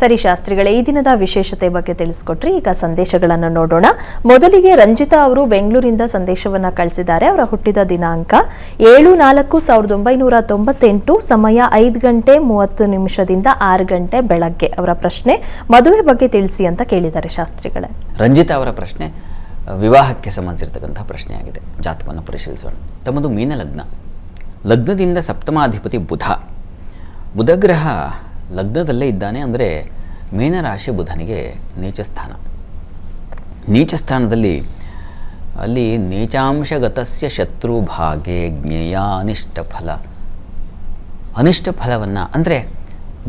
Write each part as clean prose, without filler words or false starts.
ಸರಿ ಶಾಸ್ತ್ರಿಗಳೇ, ಈ ದಿನದ ವಿಶೇಷತೆ ಬಗ್ಗೆ ತಿಳಿಸ್ಕೊಟ್ರಿ. ಈಗ ಸಂದೇಶಗಳನ್ನು ನೋಡೋಣ. ಮೊದಲಿಗೆ ರಂಜಿತಾ ಅವರು ಬೆಂಗಳೂರಿಂದ ಸಂದೇಶವನ್ನ ಕಳಿಸಿದ್ದಾರೆ. ಅವರ ಹುಟ್ಟಿದ ದಿನಾಂಕ 7/4/1998, ಸಮಯ 5 ಗಂಟೆ 30 ನಿಮಿಷದಿಂದ 6 ಗಂಟೆ ಬೆಳಗ್ಗೆ. ಅವರ ಪ್ರಶ್ನೆ ಮದುವೆ ಬಗ್ಗೆ ತಿಳಿಸಿ ಅಂತ ಕೇಳಿದ್ದಾರೆ ಶಾಸ್ತ್ರಿಗಳೇ. ರಂಜಿತಾ ಅವರ ಪ್ರಶ್ನೆ ವಿವಾಹಕ್ಕೆ ಸಂಬಂಧಿಸಿರ್ತಕ್ಕಂಥ ಪ್ರಶ್ನೆ ಆಗಿದೆ. ಜಾತಕವನ್ನು ಪರಿಶೀಲಿಸೋಣ. ತಮ್ಮದು ಮೀನ ಲಗ್ನ. ಲಗ್ನದಿಂದ ಸಪ್ತಮಾಧಿಪತಿ ಬುಧ ಗ್ರಹ ಲಗ್ನದಲ್ಲೇ ಇದ್ದಾನೆ. ಅಂದರೆ ಮೀನರಾಶಿ ಬುಧನಿಗೆ ನೀಚ ಸ್ಥಾನ. ನೀಚ ಸ್ಥಾನದಲ್ಲಿ ಅಲ್ಲಿ ನೀಚಾಂಶಗತಸ್ಯ ಶತ್ರುಭಾಗೆ ಜ್ಞೇಯ ಅನಿಷ್ಟ ಫಲ. ಅನಿಷ್ಟ ಫಲವನ್ನು ಅಂದರೆ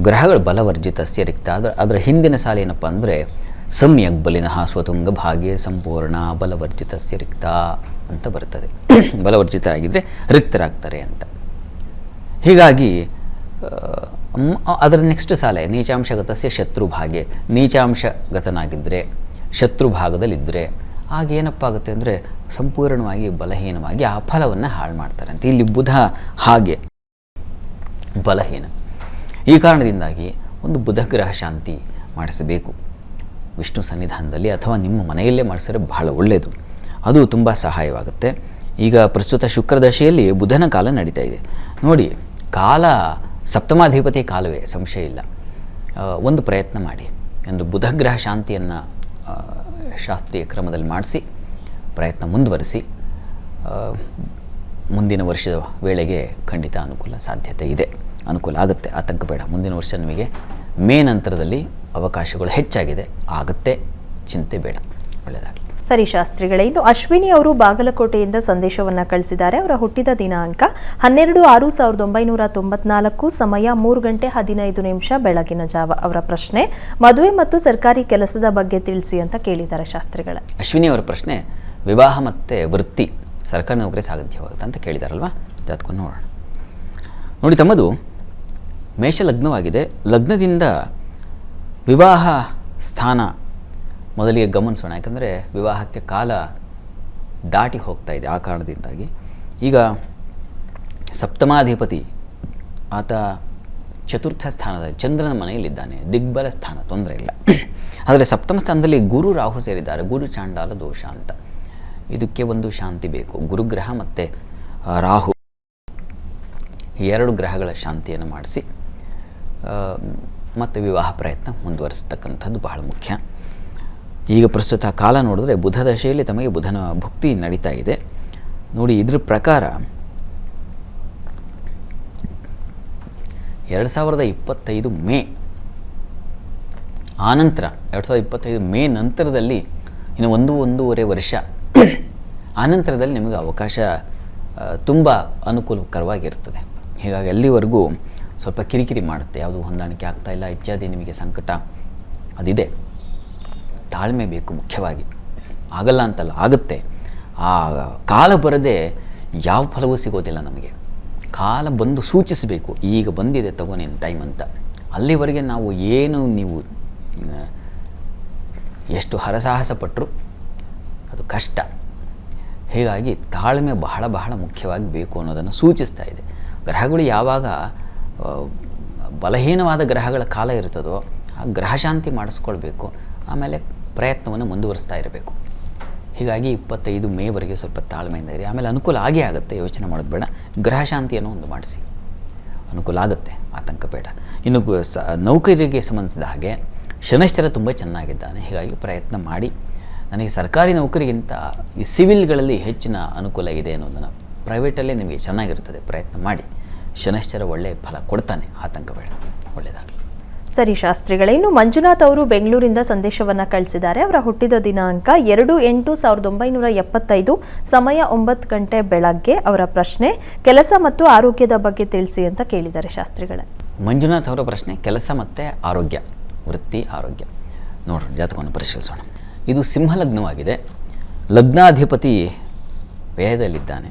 ಗ್ರಹಗಳು ಬಲವರ್ಜಿತಸ್ಯ ರಿಕ್ತ. ಅದರ ಹಿಂದಿನ ಸಾಲ ಏನಪ್ಪ ಅಂದರೆ ಸಮ್ಯಕ್ ಬಲಿನಃ ಸ್ವತುಂಗ ಭಾಗ್ಯ ಸಂಪೂರ್ಣ ಬಲವರ್ಜಿತಸ್ಯ ರಿಕ್ತ ಅಂತ ಬರ್ತದೆ. ಬಲವರ್ಜಿತ ಆಗಿದ್ದರೆ ರಿಕ್ತರಾಗ್ತಾರೆ ಅಂತ. ಹೀಗಾಗಿ ಅದರ ನೆಕ್ಸ್ಟ್ ಸಾಲ ನೀಚಾಂಶಗತಸ್ಯ ಶತ್ರುಭಾಗ್ಯ. ನೀಚಾಂಶಗತನಾಗಿದ್ದರೆ ಶತ್ರುಭಾಗದಲ್ಲಿದ್ದರೆ ಆಗೇನಪ್ಪ ಆಗುತ್ತೆ ಅಂದರೆ ಸಂಪೂರ್ಣವಾಗಿ ಬಲಹೀನವಾಗಿ ಆ ಫಲವನ್ನು ಹಾಳು ಮಾಡ್ತಾರೆ ಅಂತ. ಇಲ್ಲಿ ಬುಧ ಹಾಗೆ ಬಲಹೀನ. ಈ ಕಾರಣದಿಂದಾಗಿ ಒಂದು ಬುಧ ಗ್ರಹ ಶಾಂತಿ ಮಾಡಿಸಬೇಕು ವಿಷ್ಣು ಸನ್ನಿಧಾನದಲ್ಲಿ, ಅಥವಾ ನಿಮ್ಮ ಮನೆಯಲ್ಲೇ ಮಾಡಿಸಿದ್ರೆ ಬಹಳ ಒಳ್ಳೆಯದು. ಅದು ತುಂಬ ಸಹಾಯವಾಗುತ್ತೆ. ಈಗ ಪ್ರಸ್ತುತ ಶುಕ್ರದಶೆಯಲ್ಲಿ ಬುಧನ ಕಾಲ ನಡೀತಾ ಇದೆ ನೋಡಿ. ಕಾಲ ಸಪ್ತಮಾಧಿಪತಿ ಕಾಲವೇ, ಸಂಶಯ ಇಲ್ಲ. ಒಂದು ಪ್ರಯತ್ನ ಮಾಡಿ, ಒಂದು ಬುಧಗ್ರಹ ಶಾಂತಿಯನ್ನು ಶಾಸ್ತ್ರೀಯ ಕ್ರಮದಲ್ಲಿ ಮಾಡಿಸಿ ಪ್ರಯತ್ನ ಮುಂದುವರಿಸಿ. ಮುಂದಿನ ವರ್ಷದ ವೇಳೆಗೆ ಖಂಡಿತ ಅನುಕೂಲ ಸಾಧ್ಯತೆ ಇದೆ, ಅನುಕೂಲ ಆಗುತ್ತೆ, ಆತಂಕ ಬೇಡ. ಮುಂದಿನ ವರ್ಷ ನಿಮಗೆ ಮೇ ನಂತರದಲ್ಲಿ ಅವಕಾಶಗಳು ಹೆಚ್ಚಾಗಿದೆ, ಆಗುತ್ತೆ, ಚಿಂತೆ ಬೇಡ. ಒಳ್ಳೆಯದಾಗಲಿ. ಸರಿ ಶಾಸ್ತ್ರಿಗಳೇ, ಇನ್ನು ಅಶ್ವಿನಿ ಅವರು ಬಾಗಲಕೋಟೆಯಿಂದ ಸಂದೇಶವನ್ನ ಕಳಿಸಿದ್ದಾರೆ. ಅವರ ಹುಟ್ಟಿದ ದಿನಾಂಕ 12/6/1994, ಸಮಯ 3 ಗಂಟೆ 15 ನಿಮಿಷ ಬೆಳಗಿನ ಜಾವ. ಅವರ ಪ್ರಶ್ನೆ ಮದುವೆ ಮತ್ತು ಸರ್ಕಾರಿ ಕೆಲಸದ ಬಗ್ಗೆ ತಿಳಿಸಿ ಅಂತ ಕೇಳಿದ್ದಾರೆ ಶಾಸ್ತ್ರಿಗಳೇ. ಅಶ್ವಿನಿ ಅವರ ಪ್ರಶ್ನೆ ವಿವಾಹ ಮತ್ತು ವೃತ್ತಿ, ಸರ್ಕಾರಿ ನೌಕರಿ ಸಾಧ್ಯವಾಗುತ್ತೆ ಅಂತ ಕೇಳಿದಾರಲ್ವಾ. ಜಾತಕವನ್ನು ನೋಡೋಣ. ನೋಡಿ, ತಮ್ಮದು ಮೇಷ ಲಗ್ನವಾಗಿದೆ. ಲಗ್ನದಿಂದ ವಿವಾಹ ಸ್ಥಾನ ಮೊದಲಿಗೆ ಗಮನಿಸೋಣ. ಯಾಕಂದರೆ ವಿವಾಹಕ್ಕೆ ಕಾಲ ದಾಟಿ ಹೋಗ್ತಾ ಇದೆ. ಆ ಕಾರಣದಿಂದಾಗಿ ಈಗ ಸಪ್ತಮಾಧಿಪತಿ ಆತ ಚತುರ್ಥ ಸ್ಥಾನದಲ್ಲಿ ಚಂದ್ರನ ಮನೆಯಲ್ಲಿದ್ದಾನೆ. ದಿಗ್ಬಲ ಸ್ಥಾನ, ತೊಂದರೆ ಇಲ್ಲ. ಆದರೆ ಸಪ್ತಮ ಸ್ಥಾನದಲ್ಲಿ ಗುರು ರಾಹು ಸೇರಿದ್ದಾರೆ. ಗುರು ಚಾಂಡಾಲ ದೋಷ ಅಂತ. ಇದಕ್ಕೆ ಒಂದು ಶಾಂತಿ ಬೇಕು. ಗುರುಗ್ರಹ ಮತ್ತು ರಾಹು ಎರಡು ಗ್ರಹಗಳ ಶಾಂತಿಯನ್ನು ಮಾಡಿಸಿ ಮತ್ತು ವಿವಾಹ ಪ್ರಯತ್ನ ಮುಂದುವರಿಸ್ತಕ್ಕಂಥದ್ದು ಬಹಳ ಮುಖ್ಯ. ಈಗ ಪ್ರಸ್ತುತ ಕಾಲ ನೋಡಿದ್ರೆ ಬುಧ ದಶೆಯಲ್ಲಿ ತಮಗೆ ಬುಧನ ಭುಕ್ತಿ ನಡೀತಾ ಇದೆ ನೋಡಿ. ಇದ್ರ ಪ್ರಕಾರ 2025 ಮೇ ಆನಂತರ 2025 ಮೇ ನಂತರದಲ್ಲಿ ಇನ್ನು ಒಂದೂವರೆ ವರ್ಷ ಆನಂತರದಲ್ಲಿ ನಿಮಗೆ ಅವಕಾಶ ತುಂಬ ಅನುಕೂಲಕರವಾಗಿರ್ತದೆ. ಹೀಗಾಗಿ ಅಲ್ಲಿವರೆಗೂ ಸ್ವಲ್ಪ ಕಿರಿಕಿರಿ ಮಾಡುತ್ತೆ, ಯಾವುದು ಹೊಂದಾಣಿಕೆ ಆಗ್ತಾ ಇಲ್ಲ ಇತ್ಯಾದಿ ನಿಮಗೆ ಸಂಕಟ ಅದಿದೆ. ತಾಳ್ಮೆ ಬೇಕು ಮುಖ್ಯವಾಗಿ. ಆಗಲ್ಲ ಅಂತಲ್ಲ, ಆಗುತ್ತೆ. ಆ ಕಾಲ ಬರದೆ ಯಾವ ಫಲವೂ ಸಿಗೋದಿಲ್ಲ ನಮಗೆ. ಕಾಲ ಬಂದು ಸೂಚಿಸಬೇಕು, ಈಗ ಬಂದಿದೆ ತಗೋ ನಿನ್ನ ಟೈಮ್ ಅಂತ. ಅಲ್ಲಿವರೆಗೆ ನಾವು ನೀವು ಎಷ್ಟು ಹರಸಾಹಸ ಪಟ್ಟರು ಅದು ಕಷ್ಟ. ಹೀಗಾಗಿ ತಾಳ್ಮೆ ಬಹಳ ಬಹಳ ಮುಖ್ಯವಾಗಿ ಬೇಕು ಅನ್ನೋದನ್ನು ಸೂಚಿಸ್ತಾ ಇದೆ. ಗ್ರಹಗಳು ಯಾವಾಗ ಬಲಹೀನವಾದ ಗ್ರಹಗಳ ಕಾಲ ಇರ್ತದೋ ಆ ಗ್ರಹಶಾಂತಿ ಮಾಡಿಸ್ಕೊಳ್ಬೇಕು. ಆಮೇಲೆ ಪ್ರಯತ್ನವನ್ನು ಮುಂದುವರಿಸ್ತಾ ಇರಬೇಕು. ಹೀಗಾಗಿ 25 ಮೇವರೆಗೆ ಸ್ವಲ್ಪ ತಾಳ್ಮೆಯಿಂದ ಇರಿ. ಆಮೇಲೆ ಅನುಕೂಲ ಆಗೇ ಆಗುತ್ತೆ, ಯೋಚನೆ ಮಾಡೋದು ಬೇಡ. ಗ್ರಹಶಾಂತಿಯನ್ನು ಒಂದು ಮಾಡಿಸಿ, ಅನುಕೂಲ ಆಗುತ್ತೆ, ಆತಂಕ ಬೇಡ. ಇನ್ನು ನೌಕರಿಗೆ ಸಂಬಂಧಿಸಿದ ಹಾಗೆ ಶನೈಶ್ಚರ ತುಂಬ ಚೆನ್ನಾಗಿದ್ದಾನೆ. ಹೀಗಾಗಿ ಪ್ರಯತ್ನ ಮಾಡಿ. ನನಗೆ ಸರ್ಕಾರಿ ನೌಕರಿಗಿಂತ ಈ ಸಿವಿಲ್ಗಳಲ್ಲಿ ಹೆಚ್ಚಿನ ಅನುಕೂಲ ಇದೆ ಅನ್ನೋದನ್ನು, ಪ್ರೈವೇಟಲ್ಲೇ ನಿಮಗೆ ಚೆನ್ನಾಗಿರ್ತದೆ, ಪ್ರಯತ್ನ ಮಾಡಿ. ಶನೈಶ್ಚರ ಒಳ್ಳೆಯ ಫಲ ಕೊಡ್ತಾನೆ, ಆತಂಕ ಬೇಡ, ಒಳ್ಳೆಯದಾಗಲಿ. ಸರಿ ಶಾಸ್ತ್ರಿಗಳೇ, ಇನ್ನು ಮಂಜುನಾಥ್ ಅವರು ಬೆಂಗಳೂರಿಂದ ಸಂದೇಶವನ್ನ ಕಳಿಸಿದ್ದಾರೆ. ಅವರ ಹುಟ್ಟಿದ ದಿನಾಂಕ 2/8/1975, ಸಮಯ 9 ಗಂಟೆ ಬೆಳಗ್ಗೆ. ಅವರ ಪ್ರಶ್ನೆ ಕೆಲಸ ಮತ್ತು ಆರೋಗ್ಯದ ಬಗ್ಗೆ ತಿಳಿಸಿ ಅಂತ ಕೇಳಿದ್ದಾರೆ ಶಾಸ್ತ್ರಿಗಳೇ. ಮಂಜುನಾಥ್ ಅವರ ಪ್ರಶ್ನೆ ಕೆಲಸ ಮತ್ತು ಆರೋಗ್ಯ, ವೃತ್ತಿ ಆರೋಗ್ಯ. ನೋಡೋಣ, ಜಾತಕವನ್ನು ಪರಿಶೀಲಿಸೋಣ. ಇದು ಸಿಂಹ ಲಗ್ನವಾಗಿದೆ. ಲಗ್ನಾಧಿಪತಿ ವ್ಯಯದಲ್ಲಿದ್ದಾನೆ.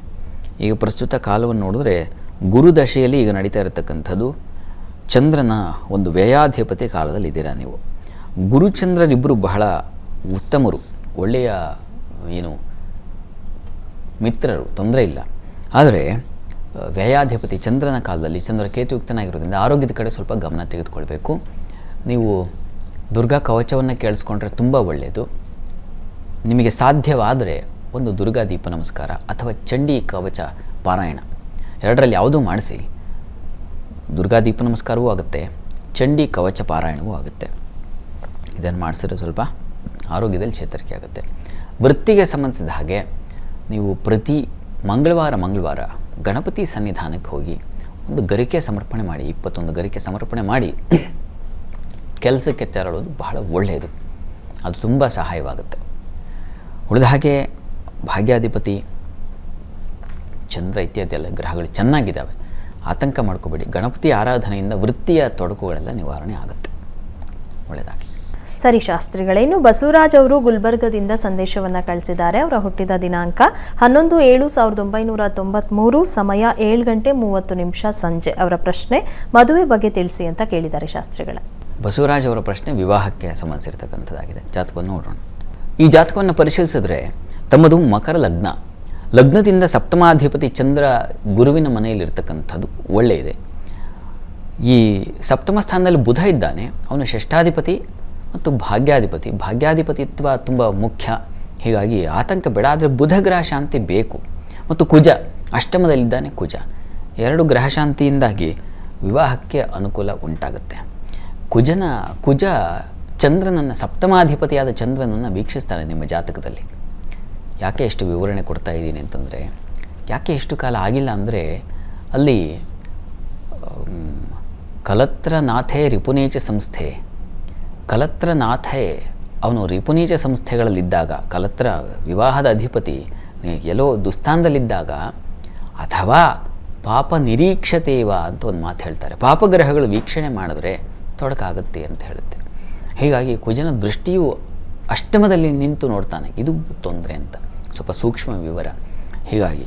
ಈಗ ಪ್ರಸ್ತುತ ಕಾಲವನ್ನು ನೋಡಿದ್ರೆ ಗುರು ದಶೆಯಲ್ಲಿ ಈಗ ನಡೀತಾ ಇರತಕ್ಕಂಥದ್ದು. ಚಂದ್ರನ ಒಂದು ವ್ಯಯಾಧಿಪತಿ ಕಾಲದಲ್ಲಿದ್ದೀರಾ ನೀವು. ಗುರುಚಂದ್ರರಿಬ್ಬರು ಬಹಳ ಉತ್ತಮರು, ಒಳ್ಳೆಯ ಮಿತ್ರರು, ತೊಂದರೆ ಇಲ್ಲ. ಆದರೆ ವ್ಯಯಾಧಿಪತಿ ಚಂದ್ರನ ಕಾಲದಲ್ಲಿ ಚಂದ್ರ ಕೇತುಯುಕ್ತನಾಗಿರೋದ್ರಿಂದ ಆರೋಗ್ಯದ ಕಡೆ ಸ್ವಲ್ಪ ಗಮನ ತೆಗೆದುಕೊಳ್ಬೇಕು. ನೀವು ದುರ್ಗಾ ಕವಚವನ್ನು ಕೇಳಿಸ್ಕೊಂಡ್ರೆ ತುಂಬ ಒಳ್ಳೆಯದು. ನಿಮಗೆ ಸಾಧ್ಯವಾದರೆ ಒಂದು ದುರ್ಗಾ ದೀಪ ನಮಸ್ಕಾರ ಅಥವಾ ಚಂಡಿ ಕವಚ ಪಾರಾಯಣ ಎರಡರಲ್ಲಿ ಯಾವುದೂ ಮಾಡಿಸಿ. ದುರ್ಗಾ ದೀಪ ನಮಸ್ಕಾರವೂ ಆಗುತ್ತೆ, ಚಂಡಿ ಕವಚ ಪಾರಾಯಣವೂ ಆಗುತ್ತೆ. ಇದನ್ನು ಮಾಡಿಸಿದ್ರೆ ಸ್ವಲ್ಪ ಆರೋಗ್ಯದಲ್ಲಿ ಚೇತರಿಕೆ ಆಗುತ್ತೆ. ವೃತ್ತಿಗೆ ಸಂಬಂಧಿಸಿದ ಹಾಗೆ ನೀವು ಪ್ರತಿ ಮಂಗಳವಾರ ಗಣಪತಿ ಸನ್ನಿಧಾನಕ್ಕೆ ಹೋಗಿ ಒಂದು ಗರಿಕೆ ಸಮರ್ಪಣೆ ಮಾಡಿ, 21 ಗರಿಕೆ ಸಮರ್ಪಣೆ ಮಾಡಿ ಕೆಲಸಕ್ಕೆ ತೆರಳೋದು ಬಹಳ ಒಳ್ಳೆಯದು. ಅದು ತುಂಬ ಸಹಾಯವಾಗುತ್ತೆ. ಉಳಿದ ಹಾಗೆ ಭಾಗ್ಯಾಧಿಪತಿ ಚಂದ್ರ ಇತ್ಯಾದಿ ಎಲ್ಲ ಗ್ರಹಗಳು ಚೆನ್ನಾಗಿದ್ದಾವೆ, ಆತಂಕ ಮಾಡ್ಕೋಬೇಡಿ. ಗಣಪತಿ ಆರಾಧನೆಯಿಂದ ವೃತ್ತಿಯ ತೊಡಕುಗಳೆಲ್ಲ ನಿವಾರಣೆ ಆಗುತ್ತೆ. ಒಳ್ಳೆಯದಾಗಲಿ. ಸರಿ ಶಾಸ್ತ್ರಿಗಳೇ, ಇನ್ನು ಬಸವರಾಜ್ ಅವರು ಗುಲ್ಬರ್ಗದಿಂದ ಸಂದೇಶವನ್ನು ಕಳಿಸಿದ್ದಾರೆ. ಅವರ ಹುಟ್ಟಿದ ದಿನಾಂಕ 11/7/1993, ಸಮಯ 7:30 ಸಂಜೆ. ಅವರ ಪ್ರಶ್ನೆ ಮದುವೆ ಬಗ್ಗೆ ತಿಳಿಸಿ ಅಂತ ಕೇಳಿದ್ದಾರೆ ಶಾಸ್ತ್ರಿಗಳ. ಬಸವರಾಜ್ ಅವರ ಪ್ರಶ್ನೆ ವಿವಾಹಕ್ಕೆ ಸಂಬಂಧಿಸಿರ್ತಕ್ಕಂಥದ್ದಾಗಿದೆ. ಜಾತಕವನ್ನು ನೋಡೋಣ. ಈ ಜಾತಕವನ್ನು ಪರಿಶೀಲಿಸಿದ್ರೆ ತಮ್ಮದು ಮಕರ ಲಗ್ನ, ಲಗ್ನದಿಂದ ಸಪ್ತಮಾಧಿಪತಿ ಚಂದ್ರ ಗುರುವಿನ ಮನೆಯಲ್ಲಿರ್ತಕ್ಕಂಥದ್ದು ಒಳ್ಳೆಯದೆ. ಈ ಸಪ್ತಮ ಸ್ಥಾನದಲ್ಲಿ ಬುಧ ಇದ್ದಾನೆ, ಅವನು ಷಷ್ಠಾಧಿಪತಿ ಮತ್ತು ಭಾಗ್ಯಾಧಿಪತಿತ್ವ ತುಂಬ ಮುಖ್ಯ. ಹೀಗಾಗಿ ಆತಂಕ ಬೇಡ. ಆದರೆ ಬುಧ ಗ್ರಹ ಶಾಂತಿ ಬೇಕು. ಮತ್ತು ಕುಜ ಅಷ್ಟಮದಲ್ಲಿದ್ದಾನೆ. ಎರಡು ಗ್ರಹ ಶಾಂತಿಯಿಂದಾಗಿ ವಿವಾಹಕ್ಕೆ ಅನುಕೂಲ ಉಂಟಾಗುತ್ತೆ. ಕುಜ ಚಂದ್ರನನ್ನು, ಸಪ್ತಮಾಧಿಪತಿಯಾದ ಚಂದ್ರನನ್ನು ವೀಕ್ಷಿಸ್ತಾನೆ ನಿಮ್ಮ ಜಾತಕದಲ್ಲಿ. ಯಾಕೆ ಎಷ್ಟು ವಿವರಣೆ ಕೊಡ್ತಾ ಇದ್ದೀನಿ ಅಂತಂದರೆ, ಯಾಕೆ ಎಷ್ಟು ಕಾಲ ಆಗಿಲ್ಲ ಅಂದರೆ, ಅಲ್ಲಿ ಕಲತ್ರನಾಥೇ ರಿಪುನೀಚ ಸಂಸ್ಥೆ, ಕಲತ್ರನಾಥೇ ಅವನು ರಿಪುನೀಚ ಸಂಸ್ಥೆಗಳಲ್ಲಿದ್ದಾಗ, ಕಲತ್ರ ವಿವಾಹದ ಅಧಿಪತಿ ಎಲ್ಲೋ ದುಸ್ಥಾನದಲ್ಲಿದ್ದಾಗ, ಅಥವಾ ಪಾಪ ನಿರೀಕ್ಷತೇವ ಅಂತ ಒಂದು ಮಾತು ಹೇಳ್ತಾರೆ. ಪಾಪಗ್ರಹಗಳು ವೀಕ್ಷಣೆ ಮಾಡಿದ್ರೆ ತೊಡಕಾಗುತ್ತೆ ಅಂತ ಹೇಳುತ್ತೆ. ಹೀಗಾಗಿ ಕುಜನ ದೃಷ್ಟಿಯು ಅಷ್ಟಮದಲ್ಲಿ ನಿಂತು ನೋಡ್ತಾನೆ, ಇದು ತೊಂದರೆ ಅಂತ ಸ್ವಲ್ಪ ಸೂಕ್ಷ್ಮ ವಿವರ. ಹೀಗಾಗಿ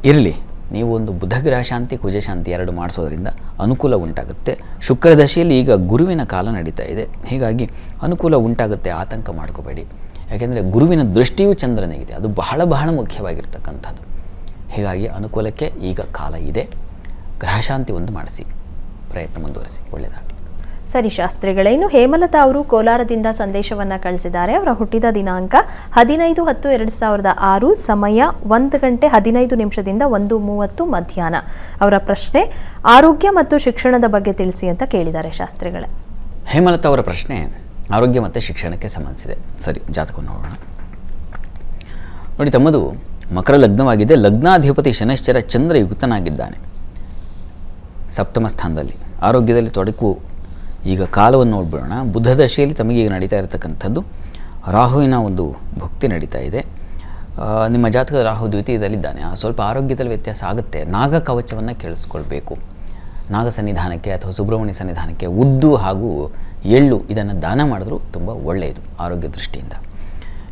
ಇರಲಿ, ನೀವು ಒಂದು ಬುಧಗ್ರಹ ಶಾಂತಿ ಕುಜ ಶಾಂತಿ ಎರಡು ಮಾಡಿಸೋದ್ರಿಂದ ಅನುಕೂಲ ಉಂಟಾಗುತ್ತೆ. ಶುಕ್ರದಶೆಯಲ್ಲಿ ಈಗ ಗುರುವಿನ ಕಾಲ ನಡೀತಾ ಇದೆ, ಹೀಗಾಗಿ ಅನುಕೂಲ ಉಂಟಾಗುತ್ತೆ. ಆತಂಕ ಮಾಡ್ಕೋಬೇಡಿ. ಯಾಕೆಂದರೆ ಗುರುವಿನ ದೃಷ್ಟಿಯೂ ಚಂದ್ರನಿಗಿದೆ, ಅದು ಬಹಳ ಮುಖ್ಯವಾಗಿರ್ತಕ್ಕಂಥದ್ದು. ಹೀಗಾಗಿ ಅನುಕೂಲಕ್ಕೆ ಈಗ ಕಾಲ ಇದೆ. ಗ್ರಹಶಾಂತಿ ಒಂದು ಮಾಡಿಸಿ, ಪ್ರಯತ್ನ ಮುಂದುವರಿಸಿ. ಒಳ್ಳೆಯದಾಗಲಿ. ಸರಿ ಶಾಸ್ತ್ರಿಗಳೇ, ಇನ್ನು ಹೇಮಲತಾ ಅವರು ಕೋಲಾರದಿಂದ ಸಂದೇಶವನ್ನು ಕಳಿಸಿದ್ದಾರೆ. ಅವರ ಹುಟ್ಟಿದ ದಿನಾಂಕ 15/10/2006, ಸಮಯ 1:15 1:30 ಮಧ್ಯಾಹ್ನ. ಅವರ ಪ್ರಶ್ನೆ ಆರೋಗ್ಯ ಮತ್ತು ಶಿಕ್ಷಣದ ಬಗ್ಗೆ ತಿಳಿಸಿ ಅಂತ ಕೇಳಿದ್ದಾರೆ ಶಾಸ್ತ್ರಿಗಳೇ. ಹೇಮಲತಾ ಅವರ ಪ್ರಶ್ನೆ ಆರೋಗ್ಯ ಮತ್ತು ಶಿಕ್ಷಣಕ್ಕೆ ಸಂಬಂಧಿಸಿದೆ. ಸರಿ, ಜಾತಕವನ್ನು ನೋಡೋಣ. ನೋಡಿ, ತಮ್ಮದು ಮಕರ ಲಗ್ನವಾಗಿದೆ. ಲಗ್ನಾಧಿಪತಿ ಶನೈಶ್ಚರ ಚಂದ್ರ ಯುಕ್ತನಾಗಿದ್ದಾನೆ ಸಪ್ತಮ ಸ್ಥಾನದಲ್ಲಿ. ಆರೋಗ್ಯದಲ್ಲಿ ತೊಡಕು. ಈಗ ಕಾಲವನ್ನು ನೋಡ್ಬಿಡೋಣ. ಬುಧ ದಶೆಯಲ್ಲಿ ತಮಗೆ ಈಗ ನಡೀತಾ ಇರತಕ್ಕಂಥದ್ದು ರಾಹುವಿನ ಒಂದು ಭುಕ್ತಿ ನಡೀತಾ ಇದೆ. ನಿಮ್ಮ ಜಾತಕದ ರಾಹು ದ್ವಿತೀಯದಲ್ಲಿದ್ದಾನೆ. ಸ್ವಲ್ಪ ಆರೋಗ್ಯದಲ್ಲಿ ವ್ಯತ್ಯಾಸ ಆಗುತ್ತೆ. ನಾಗ ಕವಚವನ್ನು ಕೇಳಿಸ್ಕೊಳ್ಬೇಕು. ನಾಗ ಸನ್ನಿಧಾನಕ್ಕೆ ಅಥವಾ ಸುಬ್ರಹ್ಮಣ್ಯ ಸನ್ನಿಧಾನಕ್ಕೆ ಉದ್ದು ಹಾಗೂ ಎಳ್ಳು ಇದನ್ನು ದಾನ ಮಾಡಿದ್ರೂ ತುಂಬ ಒಳ್ಳೆಯದು ಆರೋಗ್ಯ ದೃಷ್ಟಿಯಿಂದ.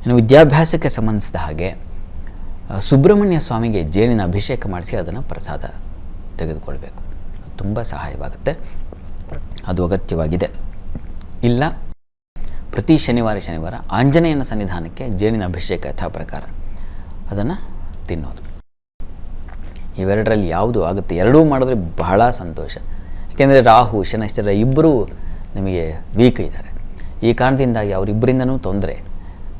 ಇನ್ನು ವಿದ್ಯಾಭ್ಯಾಸಕ್ಕೆ ಸಂಬಂಧಿಸಿದ ಹಾಗೆ ಸುಬ್ರಹ್ಮಣ್ಯ ಸ್ವಾಮಿಗೆ ಜೇನಿನ ಅಭಿಷೇಕ ಮಾಡಿಸಿ ಅದನ್ನು ಪ್ರಸಾದ ತೆಗೆದುಕೊಳ್ಬೇಕು, ತುಂಬ ಸಹಾಯವಾಗುತ್ತೆ. ಅದು ಅಗತ್ಯವಾಗಿದೆ. ಇಲ್ಲ, ಪ್ರತಿ ಶನಿವಾರ ಆಂಜನೇಯನ ಸನ್ನಿಧಾನಕ್ಕೆ ಜೇನಿನ ಅಭಿಷೇಕ ಯಥಾ ಪ್ರಕಾರ ಅದನ್ನು ತಿನ್ನೋದು. ಇವೆರಡರಲ್ಲಿ ಯಾವುದು ಆಗುತ್ತೆ, ಎರಡೂ ಮಾಡಿದ್ರೆ ಬಹಳ ಸಂತೋಷ. ಏಕೆಂದರೆ ರಾಹು ಶನೈಶ್ಚರ ಇಬ್ಬರೂ ನಿಮಗೆ ವೀಕ್ ಇದ್ದಾರೆ. ಈ ಕಾರಣದಿಂದಾಗಿ ಅವರಿಬ್ಬರಿಂದನೂ ತೊಂದರೆ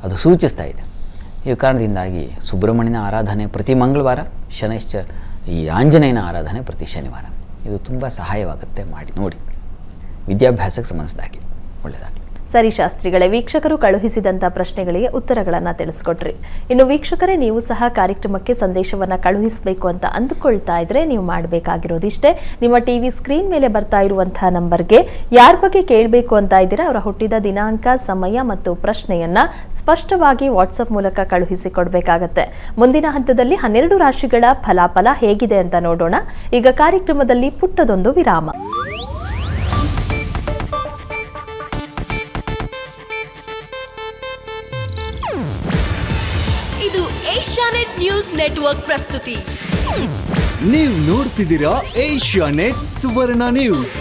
ಅದು ಸೂಚಿಸ್ತಾ ಇದೆ. ಈ ಕಾರಣದಿಂದಾಗಿ ಸುಬ್ರಹ್ಮಣ್ಯನ ಆರಾಧನೆ ಪ್ರತಿ ಮಂಗಳವಾರ, ಈ ಆಂಜನೇಯನ ಆರಾಧನೆ ಪ್ರತಿ ಶನಿವಾರ. ಇದು ತುಂಬ ಸಹಾಯವಾಗುತ್ತೆ. ಮಾಡಿ ನೋಡಿ. ವಿದ್ಯಾಭ್ಯಾಸಕ್ಕೆ ಸಂಬಂಧಿಸಿದಾಗಿ ಒಳ್ಳೆಯದಾಗಲಿ. ಸರಿ ಶಾಸ್ತ್ರಿಗಳೇ, ವೀಕ್ಷಕರು ಕಳುಹಿಸಿದಂಥ ಪ್ರಶ್ನೆಗಳಿಗೆ ಉತ್ತರಗಳನ್ನು ತಿಳಿಸ್ಕೊಟ್ರಿ. ಇನ್ನು ವೀಕ್ಷಕರೇ, ನೀವು ಸಹ ಕಾರ್ಯಕ್ರಮಕ್ಕೆ ಸಂದೇಶವನ್ನು ಕಳುಹಿಸಬೇಕು ಅಂತ ಅಂದುಕೊಳ್ತಾ ಇದ್ರೆ ನೀವು ಮಾಡಬೇಕಾಗಿರೋದಿಷ್ಟೇ. ನಿಮ್ಮ ಟಿವಿ ಸ್ಕ್ರೀನ್ ಮೇಲೆ ಬರ್ತಾ ಇರುವಂತಹ ನಂಬರ್ಗೆ ಯಾರ ಬಗ್ಗೆ ಕೇಳಬೇಕು ಅಂತ ಇದ್ದೀರಾ ಅವರ ಹುಟ್ಟಿದ ದಿನಾಂಕ, ಸಮಯ ಮತ್ತು ಪ್ರಶ್ನೆಯನ್ನ ಸ್ಪಷ್ಟವಾಗಿ ವಾಟ್ಸಪ್ ಮೂಲಕ ಕಳುಹಿಸಿ ಕೊಡಬೇಕಾಗತ್ತೆ. ಮುಂದಿನ ಹಂತದಲ್ಲಿ 12 ರಾಶಿಗಳ ಫಲಾಫಲ ಹೇಗಿದೆ ಅಂತ ನೋಡೋಣ. ಈಗ ಕಾರ್ಯಕ್ರಮದಲ್ಲಿ ಪುಟ್ಟದೊಂದು ವಿರಾಮ. ಇದು ಏಷ್ಯಾನೆಟ್ ನ್ಯೂಸ್ ನೆಟ್ವರ್ಕ್ ಪ್ರಸ್ತುತಿ. ನೀವು ನೋಡ್ತಿದ್ದೀರಾ ಏಷ್ಯಾನೆಟ್ ಸುವರ್ಣ ನ್ಯೂಸ್.